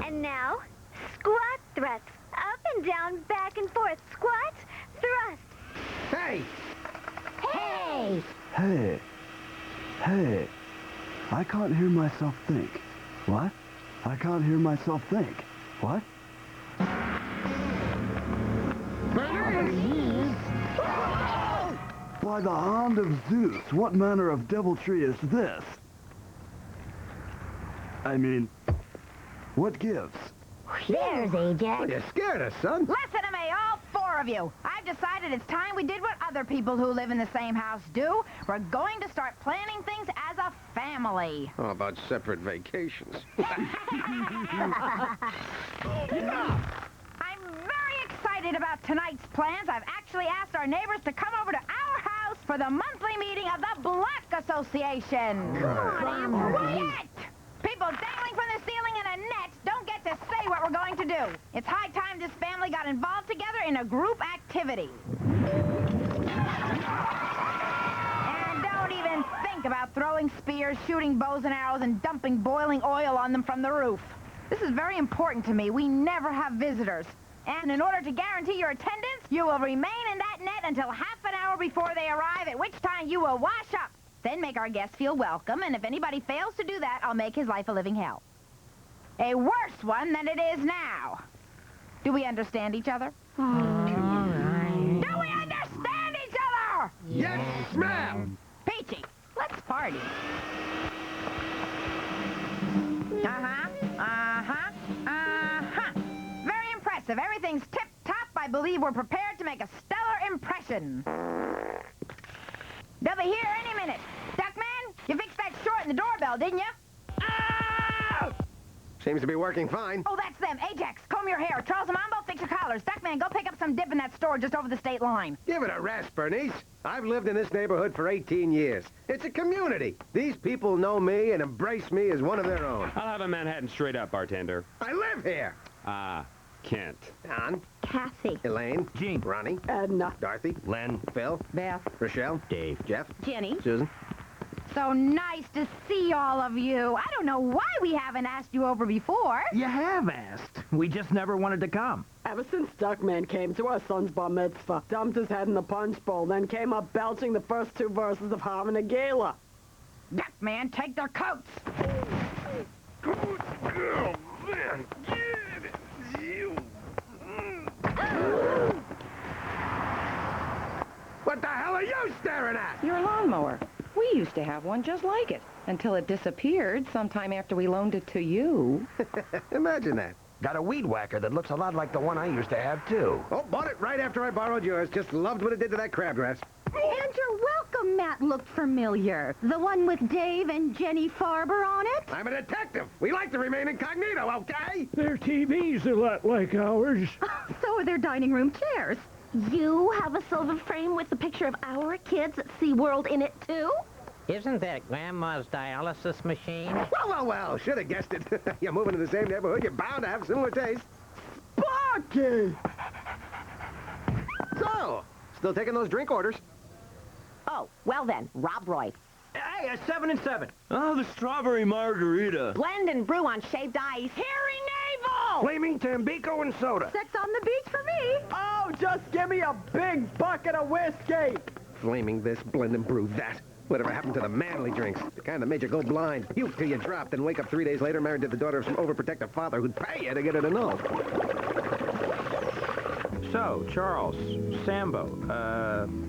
And now, squat thrusts. Up and down, back and forth. Squat, thrust. Hey! Hey! Hey. Hey. I can't hear myself think. What? I can't hear myself think. What? By the hand of Zeus, what manner of deviltry is this? I mean, what gives? There's Ajax. Well, you scared us, son. Listen to me, all four of you. I've decided it's time we did what other people who live in the same house do. We're going to start planning things as a family. How about separate vacations? I'm very excited about tonight's plans. I've actually asked our neighbors to come over to our house for the monthly meeting of the Block Association. Quiet! People dangling from the ceiling in a net don't get to say what we're going to do. It's high time this family got involved together in a group activity. And don't even think about throwing spears, shooting bows and arrows, and dumping boiling oil on them from the roof. This is very important to me. We never have visitors. And in order to guarantee your attendance, you will remain in that net until half an hour before they arrive, at which time you will wash up. Then make our guests feel welcome, and if anybody fails to do that, I'll make his life a living hell. A worse one than it is now. Do we understand each other? All right. Do we understand each other? Yes, ma'am. Peachy, let's party. Very impressive. Everything's tip-top. I believe we're prepared to make a stellar impression. They'll be here any minute. Duckman, you fixed that short in the doorbell, didn't you? Ah! Seems to be working fine. Oh, that's them. Ajax, comb your hair. Charles and Mambo, fix your collars. Duckman, go pick up some dip in that store just over the state line. Give it a rest, Bernice. I've lived in this neighborhood for 18 years. It's a community. These people know me and embrace me as one of their own. I'll have a Manhattan straight up, bartender. I live here. Kent. Don, Kathy. Elaine, Gene, Ronnie, Edna. Dorothy, Len, Phil, Beth. Rochelle, Dave, Jeff, Jenny. Susan. So nice to see all of you. I don't know why we haven't asked you over before. you have asked. We just never wanted to come. Ever since Duckman came to our son's bar mitzvah, dumped his head in the punch bowl, then came up belching the first two verses of Harmon and Gala. Duckman, take their coats. Good girl, man. Get it, you. What the hell are you staring at? Your lawnmower. We used to have one just like it, until it disappeared sometime after we loaned it to you. Imagine that. Got a weed whacker that looks a lot like the one I used to have, too. Oh, bought it right after I borrowed yours. Just loved what it did to that crabgrass. And your welcome mat looked familiar. The one with Dave and Jenny Farber on it? I'm a detective. We like to remain incognito, okay? Their TV's a lot like ours. So are their dining room chairs. You have a silver frame with the picture of our kids at SeaWorld in it, too? Isn't that Grandma's dialysis machine? Well. Should have guessed it. You're moving to the same neighborhood. You're bound to have similar tastes. Sparky! So, still taking those drink orders? Oh, well then, Rob Roy. Hey, 7 and 7. Oh, the strawberry margarita. Blend and brew on shaved ice. Harry Navel! Flaming Tambico and soda. Sex on the beach for me. Oh, just give me a big bucket of whiskey! Flaming this, blend and brew that. Whatever happened to the manly drinks? The kind that made you go blind. Puke till you dropped, and wake up 3 days later married to the daughter of some overprotective father who'd pay you to get it annulled. So, Charles, Sambo,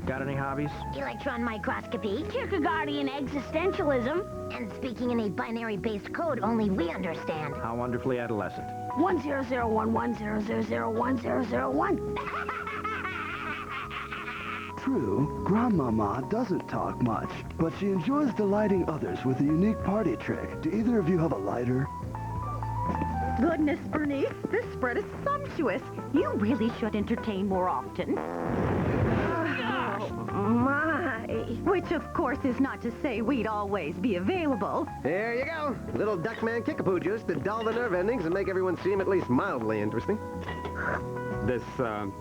got any hobbies? Electron microscopy, Kierkegaardian existentialism, and speaking in a binary-based code only we understand. How wonderfully adolescent. 100110001001. True, Grandmama doesn't talk much, but she enjoys delighting others with a unique party trick. Do either of you have a lighter? Goodness, Bernice, this spread is sumptuous. You really should entertain more often. Oh, my. way. Which, of course, is not to say we'd always be available. There you go. Little Duckman kickapoo juice to dull the nerve endings and make everyone seem at least mildly interesting. This,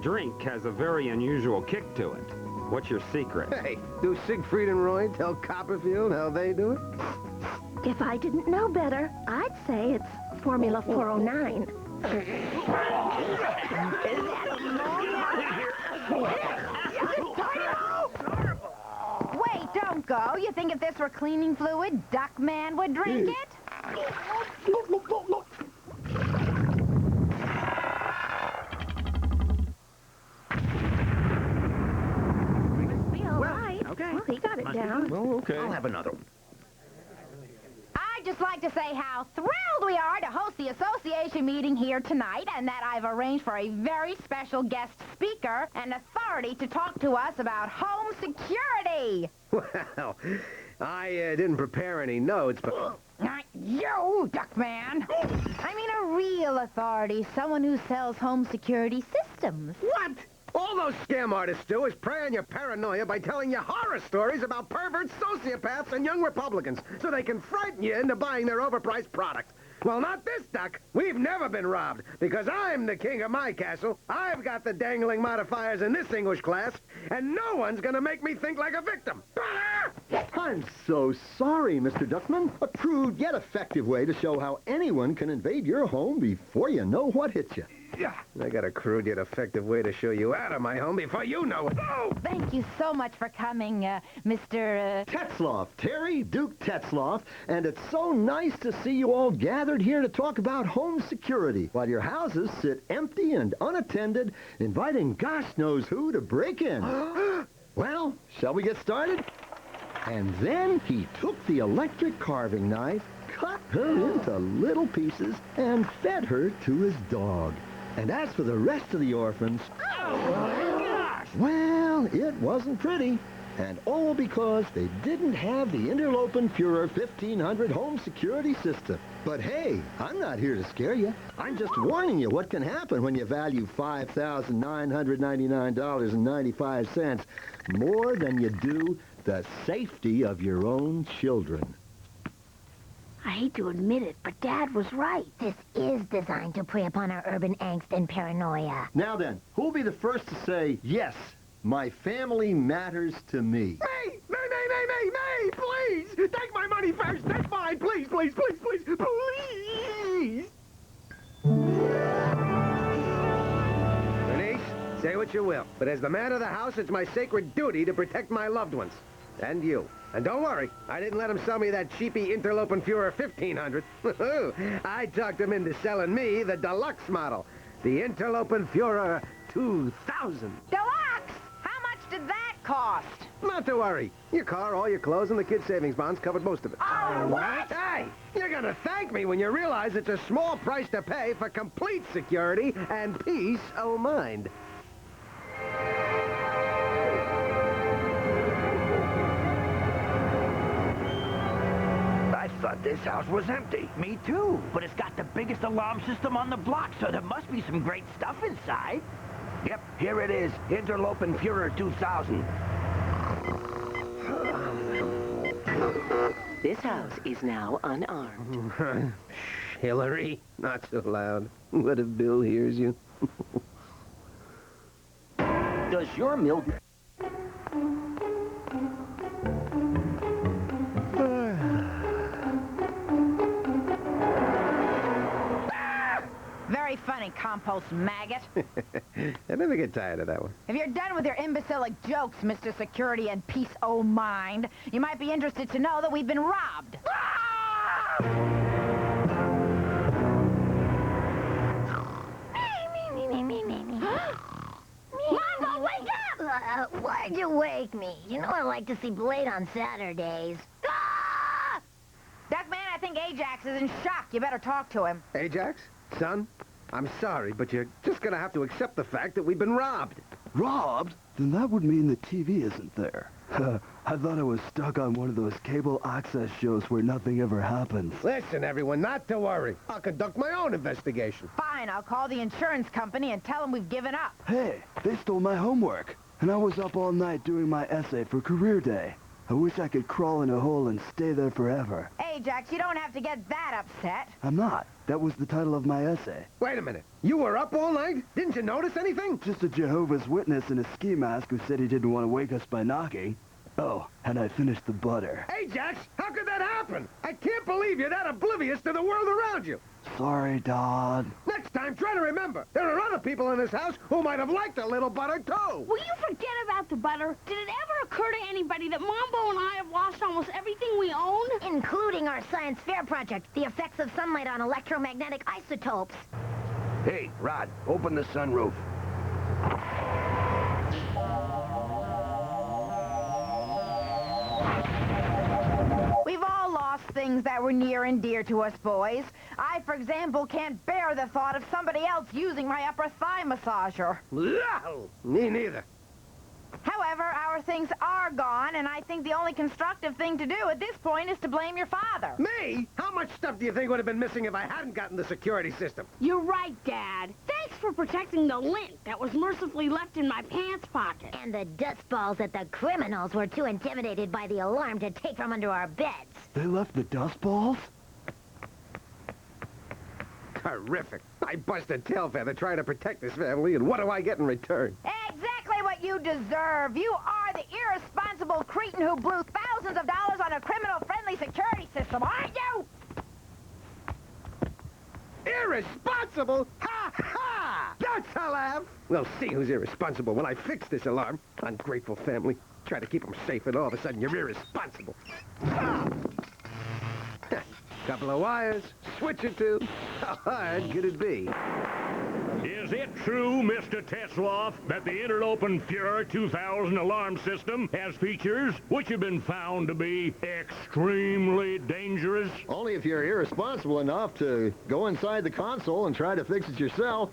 drink has a very unusual kick to it. What's your secret? Hey, do Siegfried and Roy tell Copperfield how they do it? If I didn't know better, I'd say it's Formula 409. Wait, don't go. You think if this were cleaning fluid, Duckman would drink it? Be all right. okay. Well, he got it down. Well, okay. I'll have another one. I'd just like to say how thrilled we are to host the association meeting here tonight, and that I've arranged for a very special guest speaker and authority to talk to us about home security. Well, I didn't prepare any notes, but... Not you, Duckman. I mean a real authority, someone who sells home security systems. What? All those scam artists do is prey on your paranoia by telling you horror stories about perverts, sociopaths, and young Republicans, so they can frighten you into buying their overpriced product. Well, not this duck. We've never been robbed, because I'm the king of my castle. I've got the dangling modifiers in this English class, and no one's gonna make me think like a victim. I'm so sorry, Mr. Duckman. A crude yet effective way to show how anyone can invade your home before you know what hit you. I got a crude yet effective way to show you out of my home before you know it. Oh! Thank you so much for coming, Mr. Tetzloff, Terry Duke Tetzloff, and it's so nice to see you all gathered here to talk about home security while your houses sit empty and unattended, inviting gosh knows who to break in. Well, shall we get started? And then he took the electric carving knife, cut her into little pieces, and fed her to his dog. And as for the rest of the orphans, well, it wasn't pretty. And all because they didn't have the Interlopen Führer 1500 home security system. But hey, I'm not here to scare you. I'm just warning you what can happen when you value $5,999.95 more than you do the safety of your own children. I hate to admit it, but Dad was right. This is designed to prey upon our urban angst and paranoia. Now then, who'll be the first to say, yes, my family matters to me? Me! Me! Please! Take my money first! That's fine! Please! Please! Bernice, say what you will, but as the man of the house, it's my sacred duty to protect my loved ones. And you. And don't worry, I didn't let him sell me that cheapy Interlopen Führer 1500. I talked him into selling me the deluxe model, the Interlopen Führer 2000. Deluxe! How much did that cost? Not to worry. Your car, all your clothes, and the kids' savings bonds covered most of it. Oh, what? Hey, you're gonna thank me when you realize it's a small price to pay for complete security and peace of mind. I thought this house was empty. Me too, but it's got the biggest alarm system on the block, so there must be some great stuff inside. Yep, here it is. Interlopen Führer 2000. This house is now unarmed. Shh, Hillary, not so loud. What if Bill hears you? Does your milk... Very funny, compost maggot. I never get tired of that one. If you're done with your imbecilic jokes, Mr. Security and Peace O' Mind, you might be interested to know that we've been robbed. Mama, wake up! Why'd you wake me? You know I like to see Blade on Saturdays. Ah! Duckman, I think Ajax is in shock. You better talk to him. Ajax, son, I'm sorry, but you're just gonna have to accept the fact that we've been robbed. Robbed? Then that would mean the TV isn't there. I thought I was stuck on one of those cable access shows where nothing ever happens. Listen, everyone, not to worry. I'll conduct my own investigation. Fine, I'll call the insurance company and tell them we've given up. Hey, they stole my homework. and I was up all night doing my essay for career day. I wish I could crawl in a hole and stay there forever. Ajax, you don't have to get that upset. I'm not. That was the title of my essay. Wait a minute. You were up all night? Didn't you notice anything? Just a Jehovah's Witness in a ski mask who said he didn't want to wake us by knocking. Oh, and I finished the butter. Ajax, how could that happen? I can't believe you're that oblivious to the world around you. Sorry, Dodd. Next time, try to remember. There are other people in this house who might have liked a little butter, too. Will you forget about the butter? Did it ever occur to anybody that Mambo and I have lost almost everything we own? Including our science fair project, the effects of sunlight on electromagnetic isotopes. Hey, Rod, open the sunroof. We've all lost things that were near and dear to us, boys. I, for example, can't bear the thought of somebody else using my upper thigh massager. No, me neither. However, our things are gone, and I think the only constructive thing to do at this point is to blame your father. Me? How much stuff do you think would have been missing if I hadn't gotten the security system? You're right, Dad. Thanks for protecting the lint that was mercifully left in my pants pocket. And the dust balls that the criminals were too intimidated by the alarm to take from under our beds. They left the dust balls? Terrific. I busted tail feather trying to protect this family, and what do I get in return? Exactly what you deserve. You are the irresponsible cretin who blew thousands of dollars on a criminal-friendly security system, aren't you? Irresponsible? Ha ha! That's a laugh! We'll see who's irresponsible when I fix this alarm. Ungrateful family. Try to keep them safe, and all of a sudden you're irresponsible. Ah! Couple of wires, switch or two. How hard could it be? Is it true, Mr. Tetzloff, that the Interlopen Führer 2000 alarm system has features which have been found to be extremely dangerous? Only if you're irresponsible enough to go inside the console and try to fix it yourself.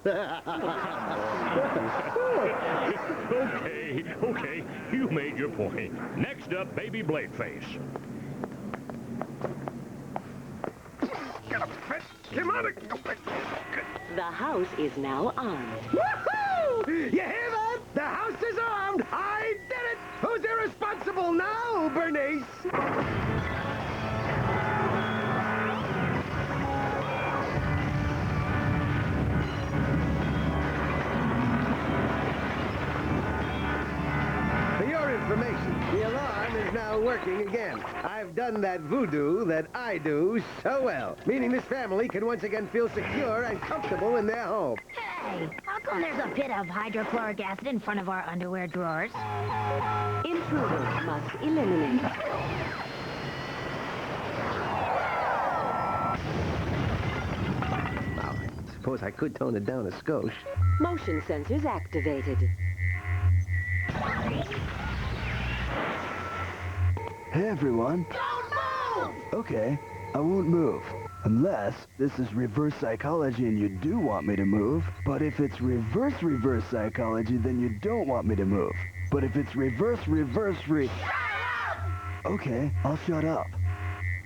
Okay, you made your point. Next up, Baby Bladeface. Come on. The house is now armed. Woohoo! You hear that? The house is armed. I did it. Who's irresponsible now, Bernice? For your information, the alarm is now working again. I've done that voodoo that I do so well, meaning this family can once again feel secure and comfortable in their home. Hey, how come there's a bit of hydrochloric acid in front of our underwear drawers? Intruder must eliminate. Well, I suppose I could tone it down a skosh. Motion sensors activated. Hey, everyone. Don't move! Okay, I won't move. Unless this is reverse psychology and you do want me to move. But if it's reverse psychology, then you don't want me to move. But if it's reverse. Shut up! Okay, I'll shut up.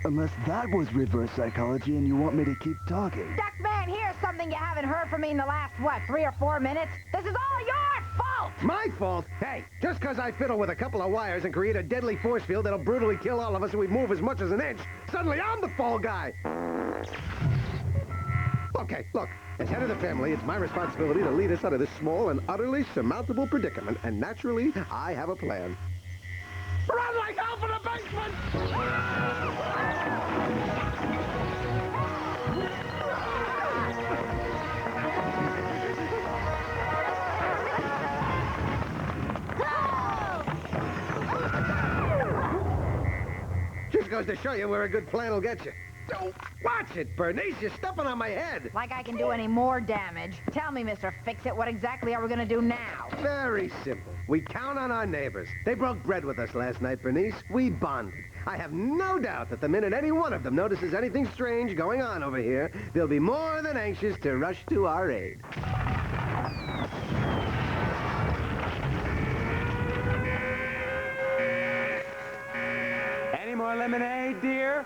Unless that was reverse psychology and you want me to keep talking. Duckman, here's something you haven't heard from me in the last, 3 or 4 minutes? This is all your fault! My fault? Hey, just because I fiddle with a couple of wires and create a deadly force field that'll brutally kill all of us if we move as much as an inch, suddenly I'm the fall guy. Okay, look, as head of the family, it's my responsibility to lead us out of this small and utterly surmountable predicament, and naturally, I have a plan. Run like hell for the basement! Just goes to show you where a good plan will get you. Don't watch it, Bernice. You're stepping on my head. Like I can do any more damage. Tell me, Mr. Fix-It, what exactly are we going to do now? Very simple. We count on our neighbors. They broke bread with us last night, Bernice. We bonded. I have no doubt that the minute any one of them notices anything strange going on over here, they'll be more than anxious to rush to our aid. Any more lemonade, dear?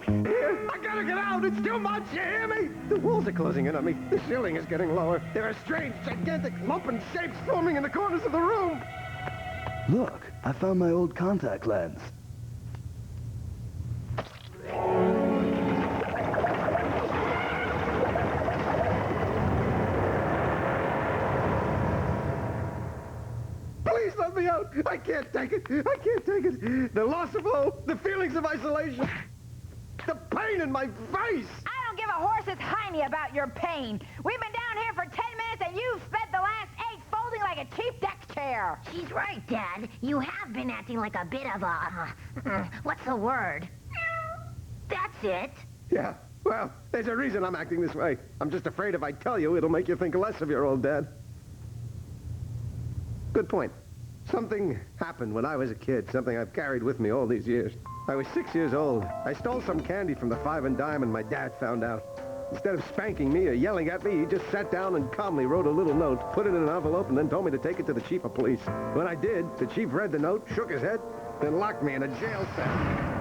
Here? I gotta get out! It's too much, you hear me? The walls are closing in on me. The ceiling is getting lower. There are strange, gigantic, lumping shapes forming in the corners of the room. Look, I found my old contact lens. Please let me out. I can't take it. I can't take it. The loss of hope, the feelings of isolation, the pain in my face. I don't give a horse's hiney about your pain. We've been down here for 10 minutes and you've spent the last 8 folding like a cheap deck chair. She's right, Dad. You have been acting like a bit of a... what's the word? That's it. Yeah, well, there's a reason I'm acting this way. I'm just afraid if I tell you, it'll make you think less of your old dad. Good point. Something happened when I was a kid, something I've carried with me all these years. I was 6 years old. I stole some candy from the Five and Dime and my dad found out. Instead of spanking me or yelling at me, he just sat down and calmly wrote a little note, put it in an envelope, and then told me to take it to the chief of police. When I did, the chief read the note, shook his head, then locked me in a jail cell.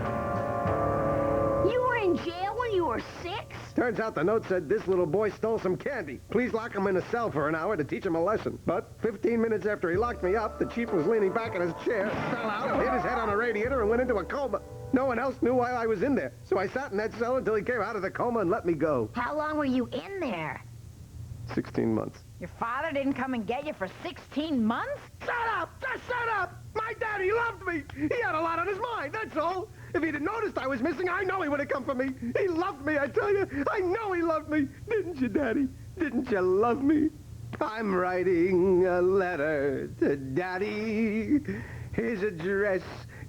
You were in jail when you were 6? Turns out the note said this little boy stole some candy. Please lock him in a cell for an hour to teach him a lesson. But 15 minutes after he locked me up, the chief was leaning back in his chair, fell out, hit his head on a radiator, and went into a coma. No one else knew why I was in there. So I sat in that cell until he came out of the coma and let me go. How long were you in there? 16 months. Your father didn't come and get you for 16 months? Shut up! Just shut up! My daddy loved me! He had a lot on his mind, that's all! If he'd have noticed I was missing, I know he would have come for me. He loved me, I tell you. I know he loved me. Didn't you, Daddy? Didn't you love me? I'm writing a letter to Daddy. His address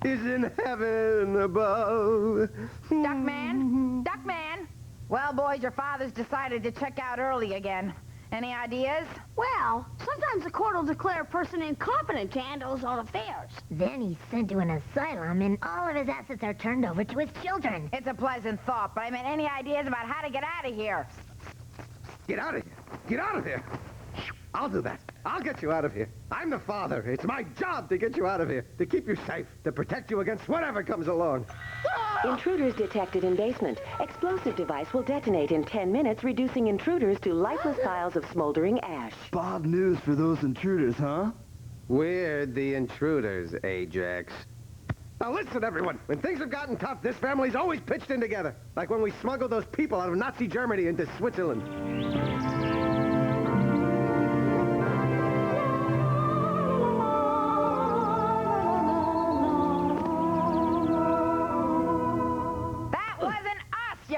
is in heaven above. Duckman? Duckman? Well, boys, your father's decided to check out early again. Any ideas? Well, sometimes the court will declare a person incompetent to handle his own affairs. Then he's sent to an asylum, and all of his assets are turned over to his children. It's a pleasant thought, but I meant any ideas about how to get out of here? Get out of here. Get out of here. I'll do that. I'll get you out of here. I'm the father. It's my job to get you out of here, to keep you safe, to protect you against whatever comes along. Intruders detected in basement. Explosive device will detonate in 10 minutes, reducing intruders to lifeless piles of smoldering ash. Bad news for those intruders, huh? We're the intruders, Ajax. Now listen, everyone. When things have gotten tough, this family's always pitched in together. Like when we smuggled those people out of Nazi Germany into Switzerland.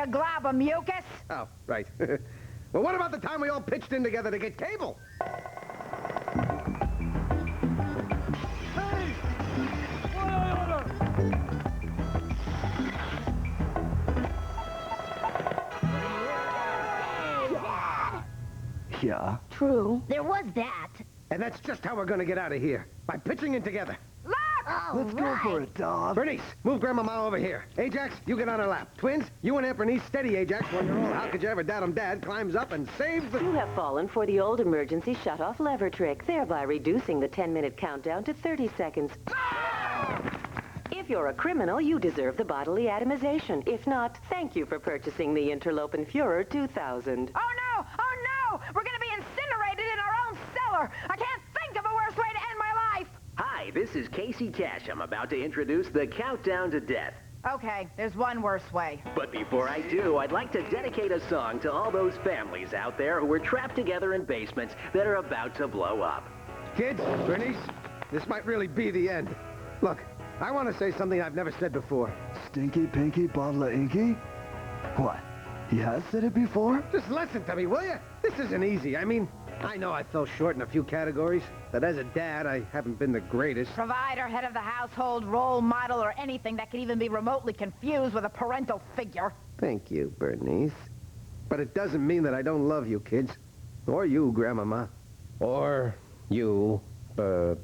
Glob of mucus. Oh, right. Well, what about the time we all pitched in together to get cable? Hey! Yeah. True. There was that. And that's just how we're going to get out of here. By pitching in together. Look! Oh, Let's go for it, Dog. Bernice, move Grandmama over here. Ajax, you get on her lap. Twins, you and Aunt Bernice steady Ajax when you're all how could you ever dad Dad climbs up and saves the... You have fallen for the old emergency shut-off lever trick, thereby reducing the 10-minute countdown to 30 seconds. If you're a criminal, you deserve the bodily atomization. If not, thank you for purchasing the Interlopen Führer 2000. Oh, no! Oh, no! We're going to be incinerated in our own cellar! I can't think of a worse way to end my life! Hi, this is Casey Cash. I'm about to introduce the Countdown to Death. Okay, there's one worse way. But before I do, I'd like to dedicate a song to all those families out there who were trapped together in basements that are about to blow up. Kids, Bernice, this might really be the end. Look, I want to say something I've never said before. Stinky Pinky Bottle of Inky? What? He has said it before? Just listen to me, will you? This isn't easy. I mean, I know I fell short in a few categories, but as a dad, I haven't been the greatest. Provider, head of the household, role model, or anything that could even be remotely confused with a parental figure. Thank you, Bernice. But it doesn't mean that I don't love you, kids. Or you, Grandmama. Or you, Brr.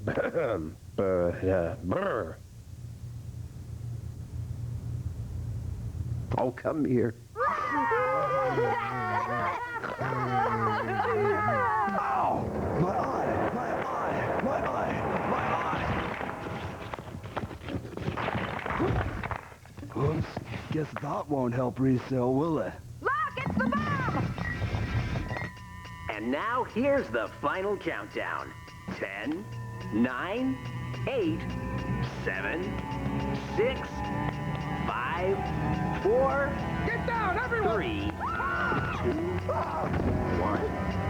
Oh, come here. Ow! My eye! My eye! My eye! My eye! Oops. Guess that won't help resale, will it? Look, it's the bomb! And now here's the final countdown. 10, 9, 8, 7, 6, 5, 4, Get down, everyone! 3, 2, 1.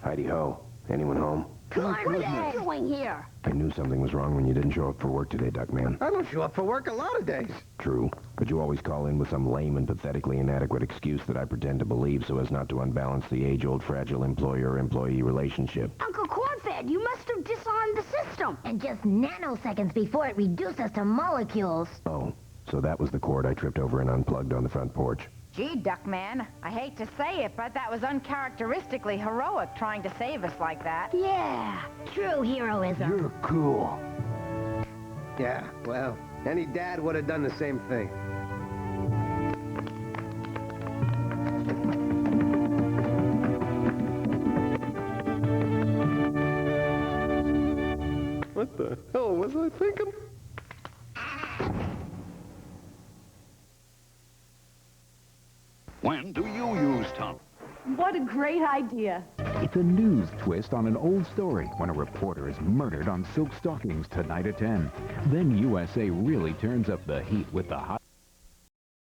Heidi-ho. Anyone home? What are they doing here? I knew something was wrong when you didn't show up for work today, Duckman. I don't show up for work a lot of days. True, but you always call in with some lame and pathetically inadequate excuse that I pretend to believe so as not to unbalance the age-old fragile employer-employee relationship. Uncle Cornfed, you must have disarmed the system. And just nanoseconds before it reduced us to molecules. Oh, so that was the cord I tripped over and unplugged on the front porch. Gee, Duckman, I hate to say it, but that was uncharacteristically heroic trying to save us like that. Yeah, true heroism. You're cool. Yeah, well, any dad would have done the same thing. What the hell was I thinking? When do you use Tom? What a great idea. It's a news twist on an old story when a reporter is murdered on silk stockings tonight at 10. Then USA really turns up the heat with the hot